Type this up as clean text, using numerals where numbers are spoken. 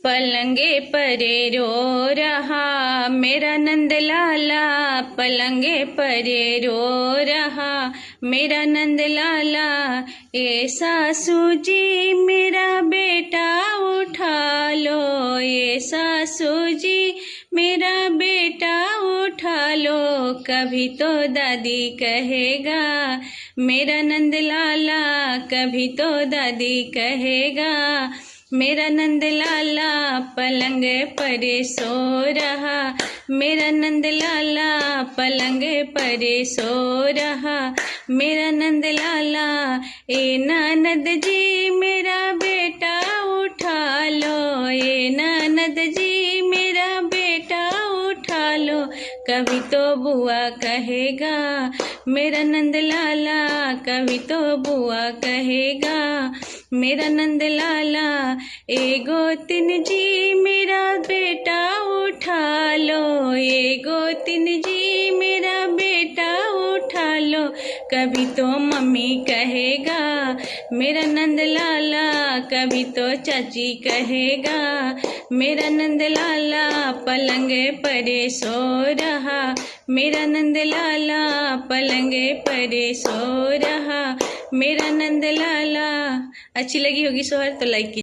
पलंगे परे रो रहा मेरा नंद लाला, पलंगे परे रो रहा मेरा नंद लाला। ए सासू जी मेरा बेटा उठा लो, ए सासू जी मेरा बेटा उठा लो। कभी तो दादी कहेगा मेरा नंद लाला, कभी तो दादी कहेगा मेरा नंद लाला। पलंग परे सो रहा मेरा नंद लाला, पलंग परे सो रहा मेरा नंद लाला। ए ननद जी मेरा बेटा उठा लो, ए ननद जी मेरा बेटा उठा लो। कभी तो बुआ कहेगा मेरा नंद लाला, कभी तो बुआ कहेगा मेरा नंद लाला। ए गोतिन जी मेरा बेटा उठा लो, ए गोतिन जी मेरा बेटा उठा लो। कभी तो मम्मी कहेगा मेरा नंद लाला, कभी तो चाची कहेगा मेरा नंद लाला। पलंग परे सो रहा मेरा नंद लाला, पलंग परे सो रहा मेरा नंद लाला। अच्छी लगी होगी सोहर तो लाइक कीजिए।